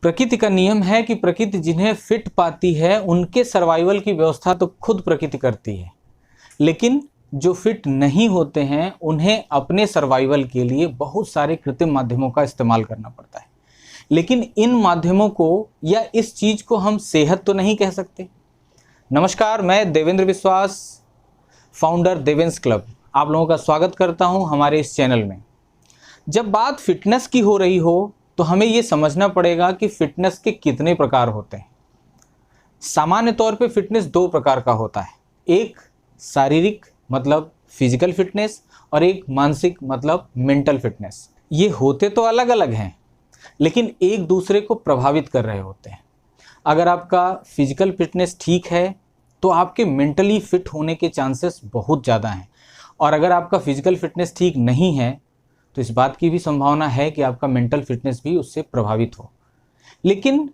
प्रकृति का नियम है कि प्रकृति जिन्हें फिट पाती है उनके सर्वाइवल की व्यवस्था तो खुद प्रकृति करती है, लेकिन जो फिट नहीं होते हैं उन्हें अपने सर्वाइवल के लिए बहुत सारे कृत्रिम माध्यमों का इस्तेमाल करना पड़ता है। लेकिन इन माध्यमों को या इस चीज़ को हम सेहत तो नहीं कह सकते। नमस्कार, मैं देवेंद्र विश्वास, फाउंडर देवेंस क्लब, आप लोगों का स्वागत करता हूं हमारे इस चैनल में। जब बात फिटनेस की हो रही हो तो हमें ये समझना पड़ेगा कि फिटनेस के कितने प्रकार होते हैं। सामान्य तौर पे फिटनेस दो प्रकार का होता है, एक शारीरिक मतलब फिजिकल फिटनेस और एक मानसिक मतलब मेंटल फिटनेस। ये होते तो अलग अलग हैं लेकिन एक दूसरे को प्रभावित कर रहे होते हैं। अगर आपका फिजिकल फिटनेस ठीक है तो आपके मेंटली फिट होने के चांसेस बहुत ज़्यादा हैं, और अगर आपका फिजिकल फिटनेस ठीक नहीं है तो इस बात की भी संभावना है कि आपका मेंटल फिटनेस भी उससे प्रभावित हो। लेकिन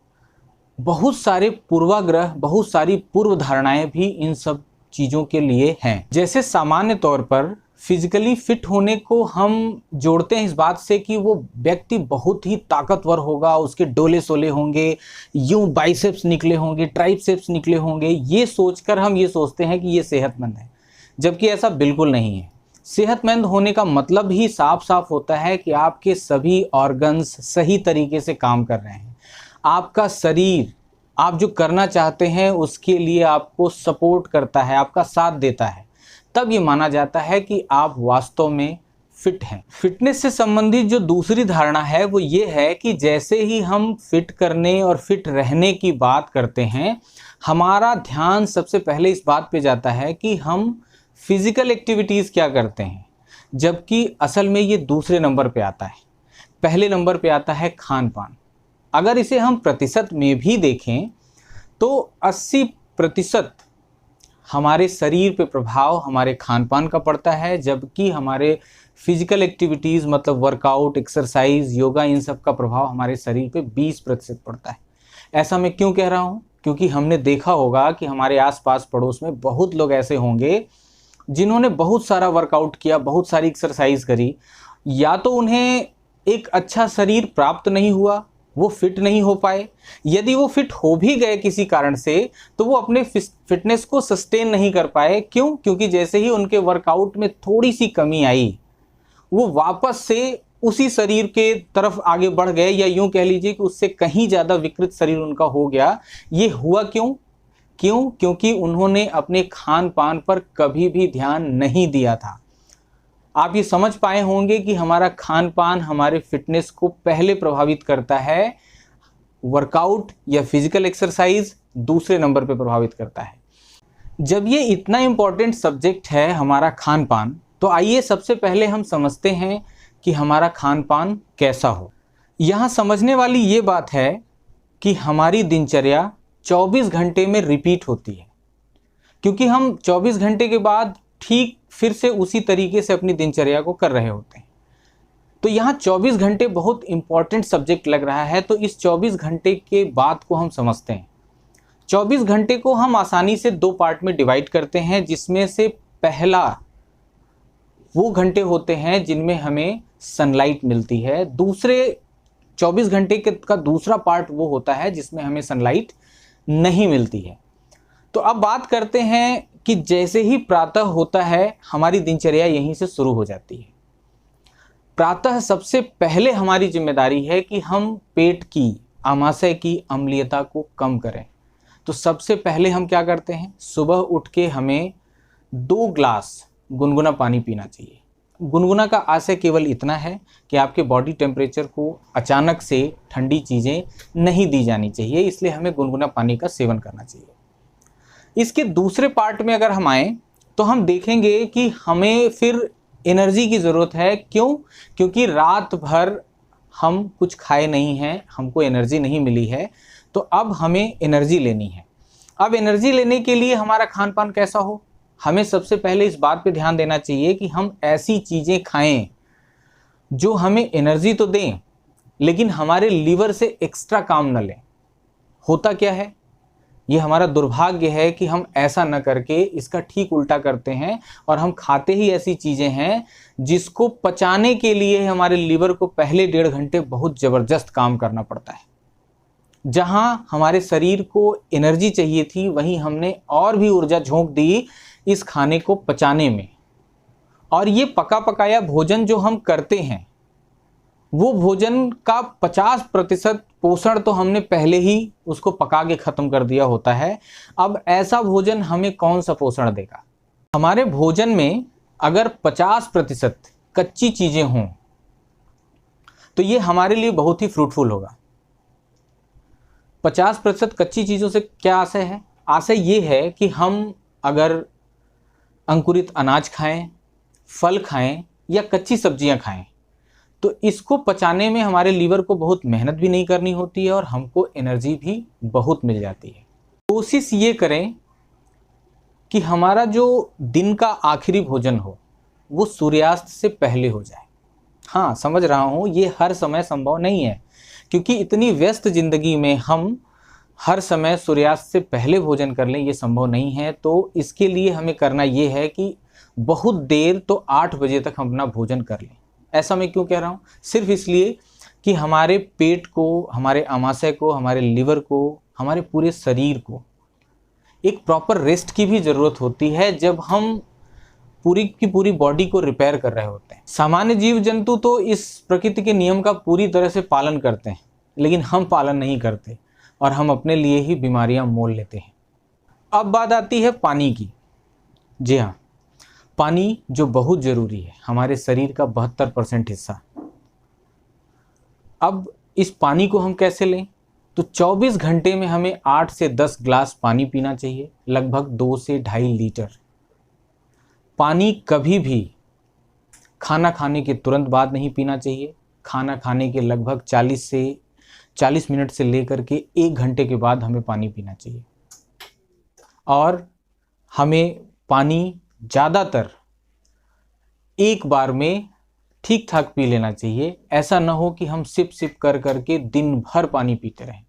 बहुत सारे पूर्वाग्रह, बहुत सारी पूर्व धारणाएं भी इन सब चीज़ों के लिए हैं। जैसे सामान्य तौर पर फिजिकली फिट होने को हम जोड़ते हैं इस बात से कि वो व्यक्ति बहुत ही ताकतवर होगा, उसके डोले सोले होंगे, यूं बाइसेप्स निकले होंगे, ट्राइसेप्स निकले होंगे। ये सोचकर हम ये सोचते हैं कि ये सेहतमंद है, जबकि ऐसा बिल्कुल नहीं है। सेहतमंद होने का मतलब ही साफ साफ होता है कि आपके सभी ऑर्गन्स सही तरीके से काम कर रहे हैं। आपका शरीर आप जो करना चाहते हैं उसके लिए आपको सपोर्ट करता है, आपका साथ देता है। तब ये माना जाता है कि आप वास्तव में फिट हैं। फिटनेस से संबंधित जो दूसरी धारणा है वो ये है कि जैसे ही हम फिट करने और फिट रहने की बात करते हैं, हमारा ध्यान सबसे पहले इस बात पे जाता है कि हम फिजिकल एक्टिविटीज़ क्या करते हैं, जबकि असल में ये दूसरे नंबर पे आता है। पहले नंबर पे आता है खान पान। अगर इसे हम प्रतिशत में भी देखें तो 80% हमारे शरीर पे प्रभाव हमारे खान पान का पड़ता है, जबकि हमारे फिजिकल एक्टिविटीज़ मतलब वर्कआउट, एक्सरसाइज, योगा, इन सब का प्रभाव हमारे शरीर पे 20% पड़ता है। ऐसा मैं क्यों कह रहा हूँ? क्योंकि हमने देखा होगा कि हमारे आसपास पड़ोस में बहुत लोग ऐसे होंगे जिन्होंने बहुत सारा वर्कआउट किया, बहुत सारी एक्सरसाइज करी, या तो उन्हें एक अच्छा शरीर प्राप्त नहीं हुआ, वो फिट नहीं हो पाए। यदि वो फिट हो भी गए किसी कारण से तो वो अपने फिटनेस को सस्टेन नहीं कर पाए। क्यों? क्योंकि जैसे ही उनके वर्कआउट में थोड़ी सी कमी आई, वो वापस से उसी शरीर के तरफ आगे बढ़ गए, या यूं कह लीजिए कि उससे कहीं ज़्यादा विकृत शरीर उनका हो गया। ये हुआ क्यों? क्योंकि उन्होंने अपने खान पान पर कभी भी ध्यान नहीं दिया था। आप ये समझ पाए होंगे कि हमारा खान पान हमारे फिटनेस को पहले प्रभावित करता है, वर्कआउट या फिजिकल एक्सरसाइज दूसरे नंबर पे प्रभावित करता है। जब ये इतना इम्पॉर्टेंट सब्जेक्ट है हमारा खान पान, तो आइए सबसे पहले हम समझते हैं कि हमारा खान पान कैसा हो। यहाँ समझने वाली ये बात है कि हमारी दिनचर्या 24 घंटे में रिपीट होती है, क्योंकि हम 24 घंटे के बाद ठीक फिर से उसी तरीके से अपनी दिनचर्या को कर रहे होते हैं। तो यहाँ 24 घंटे बहुत इंपॉर्टेंट सब्जेक्ट लग रहा है, तो इस 24 घंटे के बाद को हम समझते हैं। 24 घंटे को हम आसानी से दो पार्ट में डिवाइड करते हैं, जिसमें से पहला वो घंटे होते हैं जिनमें हमें सनलाइट मिलती है, दूसरे 24 घंटे का दूसरा पार्ट वो होता है जिसमें हमें सनलाइट नहीं मिलती है। तो अब बात करते हैं कि जैसे ही प्रातः होता है हमारी दिनचर्या यहीं से शुरू हो जाती है। प्रातः सबसे पहले हमारी जिम्मेदारी है कि हम पेट की, आमाशय की अम्लीयता को कम करें। तो सबसे पहले हम क्या करते हैं, सुबह उठ के हमें 2 ग्लास गुनगुना पानी पीना चाहिए। गुनगुना का आशय केवल इतना है कि आपके बॉडी टेम्परेचर को अचानक से ठंडी चीज़ें नहीं दी जानी चाहिए, इसलिए हमें गुनगुना पानी का सेवन करना चाहिए। इसके दूसरे पार्ट में अगर हम आएँ तो हम देखेंगे कि हमें फिर एनर्जी की ज़रूरत है। क्यों? क्योंकि रात भर हम कुछ खाए नहीं हैं, हमको एनर्जी नहीं मिली है, तो अब हमें एनर्जी लेनी है। अब एनर्जी लेने के लिए हमारा खान पान कैसा हो? हमें सबसे पहले इस बात पे ध्यान देना चाहिए कि हम ऐसी चीज़ें खाएं जो हमें एनर्जी तो दें लेकिन हमारे लीवर से एक्स्ट्रा काम न लें। होता क्या है, ये हमारा दुर्भाग्य है कि हम ऐसा न करके इसका ठीक उल्टा करते हैं और हम खाते ही ऐसी चीज़ें हैं जिसको पचाने के लिए हमारे लीवर को पहले 1.5 घंटे बहुत ज़बरदस्त काम करना पड़ता है। जहां हमारे शरीर को एनर्जी चाहिए थी, वहीं हमने और भी ऊर्जा झोंक दी इस खाने को पचाने में। और ये पका पकाया भोजन जो हम करते हैं, वो भोजन का 50% पोषण तो हमने पहले ही उसको पका के खत्म कर दिया होता है। अब ऐसा भोजन हमें कौन सा पोषण देगा? हमारे भोजन में अगर 50% कच्ची चीजें हों तो ये हमारे लिए बहुत ही फ्रूटफुल होगा। 50% कच्ची चीजों से क्या आशय है? आशय ये है कि हम अगर अंकुरित अनाज खाएं, फल खाएं या कच्ची सब्जियां खाएं तो इसको पचाने में हमारे लीवर को बहुत मेहनत भी नहीं करनी होती है और हमको एनर्जी भी बहुत मिल जाती है। कोशिश ये करें कि हमारा जो दिन का आखिरी भोजन हो वो सूर्यास्त से पहले हो जाए। हाँ, समझ रहा हूँ ये हर समय संभव नहीं है, क्योंकि इतनी व्यस्त जिंदगी में हम हर समय सूर्यास्त से पहले भोजन कर लें, ये संभव नहीं है। तो इसके लिए हमें करना ये है कि बहुत देर तो 8 बजे तक हम अपना भोजन कर लें। ऐसा मैं क्यों कह रहा हूँ? सिर्फ इसलिए कि हमारे पेट को, हमारे आमाशय को, हमारे लिवर को, हमारे पूरे शरीर को एक प्रॉपर रेस्ट की भी ज़रूरत होती है जब हम पूरी की पूरी बॉडी को रिपेयर कर रहे होते हैं। सामान्य जीव जंतु तो इस प्रकृति के नियम का पूरी तरह से पालन करते हैं, लेकिन हम पालन नहीं करते और हम अपने लिए ही बीमारियां मोल लेते हैं। अब बात आती है पानी की। जी हाँ, पानी जो बहुत ज़रूरी है, हमारे शरीर का 72% हिस्सा। अब इस पानी को हम कैसे लें? तो 24 घंटे में हमें 8 से 10 ग्लास पानी पीना चाहिए, लगभग 2 से 2.5 लीटर। पानी कभी भी खाना खाने के तुरंत बाद नहीं पीना चाहिए। खाना खाने के लगभग 40 मिनट से लेकर के 1 घंटे के बाद हमें पानी पीना चाहिए। और हमें पानी ज़्यादातर एक बार में ठीक ठाक पी लेना चाहिए। ऐसा ना हो कि हम सिप सिप कर करके दिन भर पानी पीते रहें।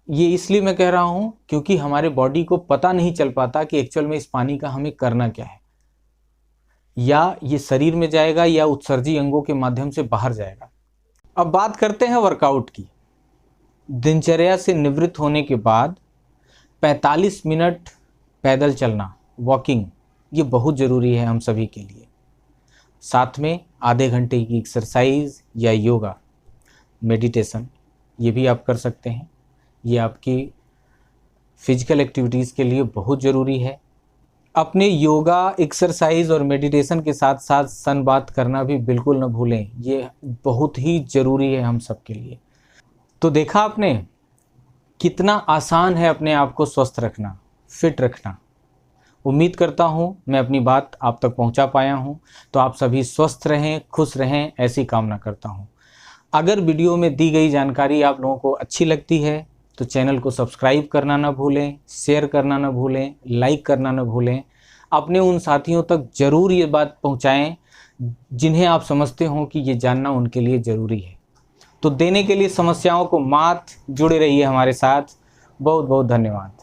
ये इसलिए मैं कह रहा हूँ क्योंकि हमारे बॉडी को पता नहीं चल पाता कि एक्चुअल में इस पानी का हमें करना क्या है। या ये शरीर में जाएगा या उत्सर्जी अंगों के माध्यम से बाहर जाएगा। अब बात करते हैं वर्कआउट की। दिनचर्या से निवृत्त होने के बाद 45 मिनट पैदल चलना, वॉकिंग, ये बहुत ज़रूरी है हम सभी के लिए। साथ में आधे घंटे की एक्सरसाइज या योगा, मेडिटेशन, ये भी आप कर सकते हैं। ये आपकी फिजिकल एक्टिविटीज़ के लिए बहुत ज़रूरी है। अपने योगा, एक्सरसाइज और मेडिटेशन के साथ साथ सन बात करना भी बिल्कुल न भूलें। ये बहुत ही ज़रूरी है हम सब के लिए। तो देखा आपने कितना आसान है अपने आप को स्वस्थ रखना, फिट रखना। उम्मीद करता हूँ मैं अपनी बात आप तक पहुँचा पाया हूँ। तो आप सभी स्वस्थ रहें, खुश रहें, ऐसी कामना करता हूँ। अगर वीडियो में दी गई जानकारी आप लोगों को अच्छी लगती है तो चैनल को सब्सक्राइब करना ना भूलें, शेयर करना ना भूलें, लाइक करना ना भूलें। अपने उन साथियों तक ज़रूर ये बात पहुँचाएँ जिन्हें आप समझते हो कि ये जानना उनके लिए ज़रूरी है। तो देने के लिए समस्याओं को मात, जुड़े रहिए हमारे साथ। बहुत बहुत धन्यवाद।